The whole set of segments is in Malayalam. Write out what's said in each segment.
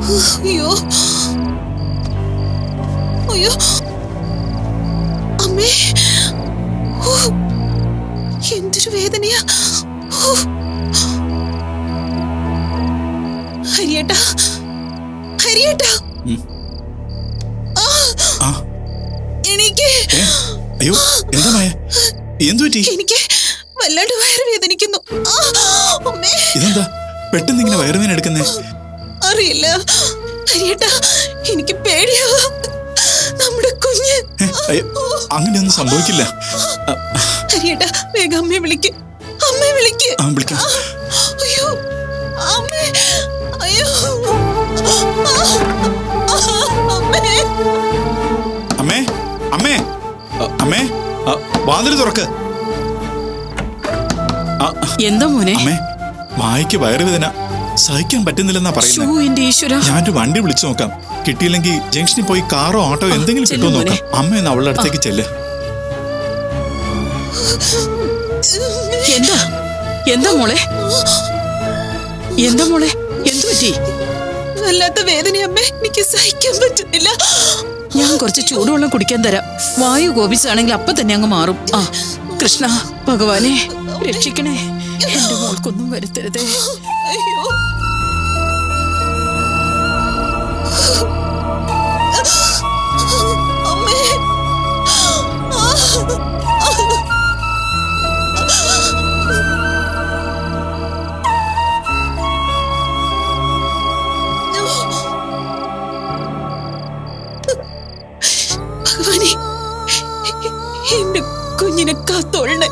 അയ്യോ അയ്യോ അമ്മേ, എന്തൊരു വേദനയാ. ഹരിയേട്ടാ, ഹരിയേട്ടാ, എനിക്ക് അയ്യോ എന്താ മായ, എന്തു പറ്റി? എനിക്ക് വല്ലാണ്ട് വയറ് വേദനിക്കുന്നു. ഇതെന്താ പെട്ടെന്ന് ഇങ്ങനെ വയറുവേദന എടുക്കുന്നേ? അറിയില്ല ഹരിയേട്ടാ, എനിക്ക് പേടിയാവാ. നമ്മുടെ കുഞ്ഞ്. അങ്ങനെയൊന്നും സംഭവിക്കില്ല. ഹരിയേട്ടാ, വേഗം അമ്മയെ വിളിക്ക്, അമ്മയെ വിളിക്ക്. വിളിക്കാം. അയ്യോ അമ്മേ, അയ്യോ അമ്മേ, അമ്മേ, അമ്മേ, വാതിൽ തുറക്ക്. എന്താ മോനെ? അമ്മേ, മായയ്ക്ക് വയറുവേദന സഹിക്കാൻ പറ്റുന്നില്ലെന്നാ പറയുന്നത്. ഞാനൊരു വണ്ടി വിളിച്ചു നോക്കാം. കിട്ടിയില്ലെങ്കിൽ ജംഗ്ഷനിൽ പോയി കാറോ ഓട്ടോ എന്തെങ്കിലും കിട്ടുമോ നോക്കാം. അമ്മ ഒന്ന് അവളുടെ അടുത്തേക്ക് ചെല്ല്. എന്താ എന്താ മോളെ, എന്താ മോളെ, എന്തു പറ്റി? വല്ലാത്ത വേദനയമ്മേ, എനിക്ക് സഹിക്കാൻ പറ്റുന്നില്ല. ഞാൻ കുറച്ച് ചൂടുവെള്ളം കുടിക്കാൻ തരാം. വായു കോപിച്ചാണെങ്കിൽ അപ്പൊ തന്നെ അങ്ങ് മാറും. കൃഷ്ണ ഭഗവാനെ രക്ഷിക്കണേ, എന്റെ മോൾക്കൊന്നും വരുത്തരുതേ. അയ്യോ അമ്മേ, ഭഗവാനെ എന്റെ കുഞ്ഞിനെ കാത്തോളണേ.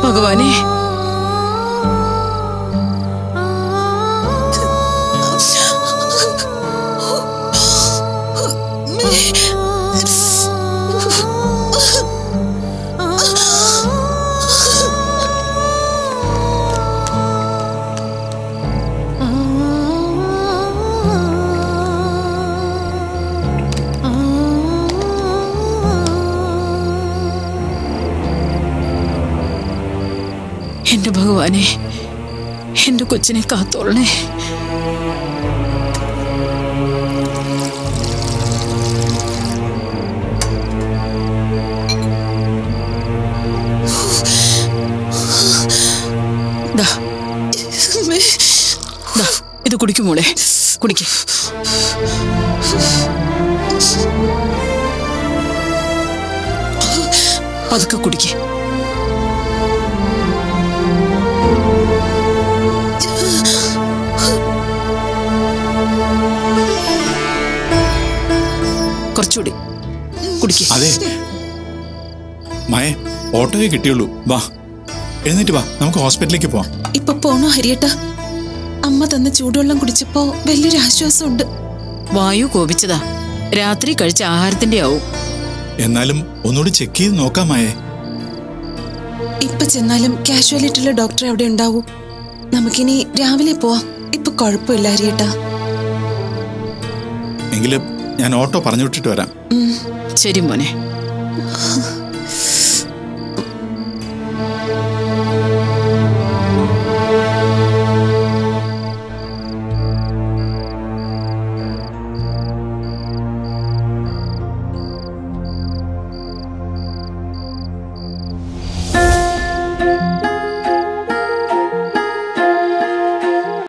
ഭഗവാനെ എന്റെ ഭഗവാനെ എന്റെ കൊച്ചിനെ കാത്തോളണേ. ഇത് കുടിക്കും മോളെ, കുടിക്ക. പതുക്കെ കുടിക്ക. കുറച്ചുകൂടി കുടിക്ക. അതെ മായ, ഓട്ടോയെ കിട്ടിയുള്ളൂ. വാ, എഴുന്നേറ്റ് വാ, നമുക്ക് ഹോസ്പിറ്റലിലേക്ക് പോവാം. ഇപ്പൊ പോണോ ഹരിയേട്ടാ? അമ്മ തന്ന ചൂടുവെള്ളം കുടിച്ചപ്പോ വലിയൊരു ആശ്വാസമുണ്ട്. വായു കോപിച്ചതാ, രാത്രി കഴിച്ച ആഹാരത്തിന്റെ ആവും. എന്നാലും ഒന്നുകൂടി ചെക്ക് ചെയ്ത് നോക്കാം മായേ. ഇപ്പൊ ചെന്നാലും കാഷ്വാലിറ്റിയിലെ ഡോക്ടർ അവിടെ ഉണ്ടാവും. നമുക്കിനി രാവിലെ പോവാം. ഇപ്പൊ കുഴപ്പമില്ല ഹരിയേട്ടാ. എങ്കിലും ഞാൻ ഓട്ടോ പറഞ്ഞു വിട്ടിട്ട് വരാം. ശരി മോനെ.